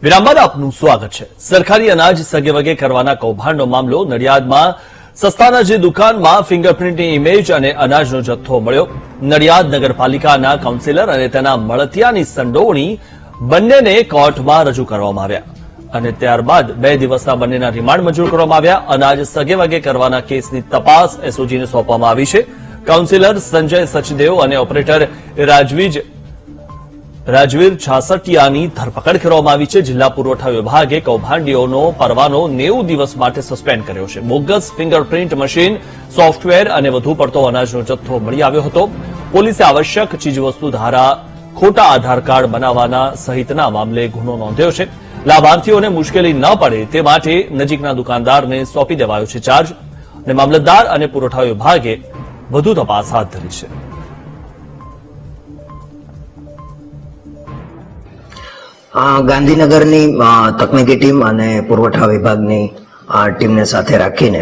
વિરામ બાદ આપનું સ્વાગત છે। સરકારી અનાજ સગેવગે કરવાના કૌભાંડનો મામલો નડિયાદમાં સસ્તાનાજી દુકાનમાં ફિંગરપ્રિન્ટની ઇમેજ અને અનાજનો જથ્થો મળ્યો। નડિયાદ નગરપાલિકાના કાઉન્સિલર અને તેના મળતિયાની સંડોવણી બંનેને કોર્ટમાં રજૂ કરવામાં આવ્યા અને ત્યારબાદ 2 દિવસના બંનેના રિમાન્ડ મંજૂર કરવામાં આવ્યા। અનાજ સગેવગે કરવાના કેસની તપાસ એસઓજીને સોંપવામાં આવી છે। કાઉન્સિલર સંજય સચદેવ અને ઓપરેટર રાજવીર છાસટિયાની ધરપકડ કરવામાં આવી છે। જિલ્લા પુરવઠા વિભાગે કૌભાંડીઓનો પરવાનો 90 દિવસ માટે સસ્પેન્ડ કર્યો છે। બોગસ ફિંગરપ્રિન્ટ મશીન, સોફ્ટવેર અને વધુ પડતો અનાજનો જથ્થો મળી આવ્યો હતો। પોલીસે આવશ્યક ચીજવસ્તુ ધારા, ખોટા આધાર કાર્ડ બનાવવાના સહિતના મામલે ગુનો નોંધ્યો છે। લાભાર્થીઓને મુશ્કેલી ન પડે તે માટે નજીકના દુકાનદારને સોંપી દેવાયો છે ચાર્જ અને મામલતદાર અને પુરવઠા વિભાગે વધુ તપાસ હાથ ધરી છે। ગાંધીનગરની તકનીકી ટીમ અને પુરવઠા વિભાગની ટીમને સાથે રાખીને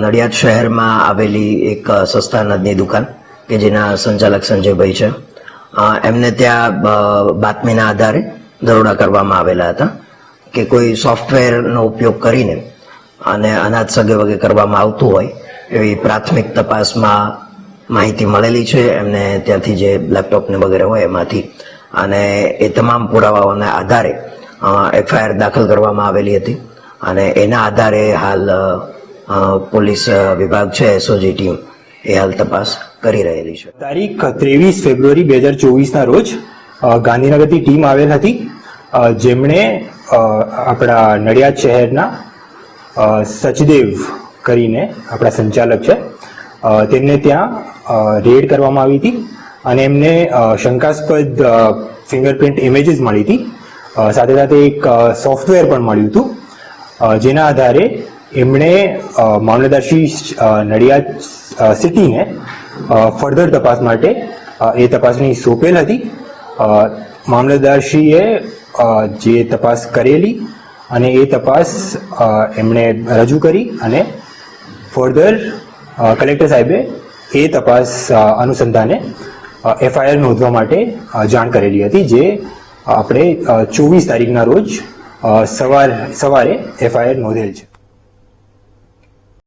નડિયાદ શહેરમાં આવેલી એક સસ્તા અનાજની દુકાન કે જેના સંચાલક સંજયભાઈ છે, એમને ત્યાં બાતમીના આધારે દરોડા કરવામાં આવેલા હતા કે કોઈ સોફ્ટવેરનો ઉપયોગ કરીને અને અનાજ સગેવગે કરવામાં આવતું હોય એવી પ્રાથમિક તપાસમાં માહિતી મળેલી છે। એમને ત્યાંથી જે લેપટોપ ને વગેરે હોય એમાંથી અને એ તમામ પુરાવાઓના આધારે એફઆઈઆર દાખલ કરવામાં આવેલી હતી અને એના આધારે હાલ પોલીસ વિભાગ છે, એસઓજી ટીમ એ હાલ તપાસ કરી રહેલી છે। તારીખ 23 ફેબ્રુઆરી 2024 ના રોજ ગાંધીનગરથી ટીમ આવેલ હતી, જેમણે આપણા નડિયાદ શહેરના સચદેવ કરીને આપણા સંચાલક છે, તેમને ત્યાં રેડ કરવામાં આવી હતી અને એમને શંકાસ્પદ ફિંગરપ્રિન્ટ ઇમેજીસ મળી હતી। સાથે સાથે એક સોફ્ટવેર પણ મળ્યું હતું, જેના આધારે એમણે મામલતદારશ્રી નડિયાદ સિટીને ફર્ધર તપાસ માટે એ તપાસની સોંપેલ હતી। મામલતદારશ્રીએ જે તપાસ કરેલી અને એ તપાસ એમણે રજૂ કરી અને ફર્ધર કલેક્ટર સાહેબે એ તપાસ અનુસંધાને એફઆઈઆર નોંધવા માટે જાણ કરેલી હતી, જે આપણે 24 તારીખના રોજ સવારે એફઆઈઆર નોંધેલ છે।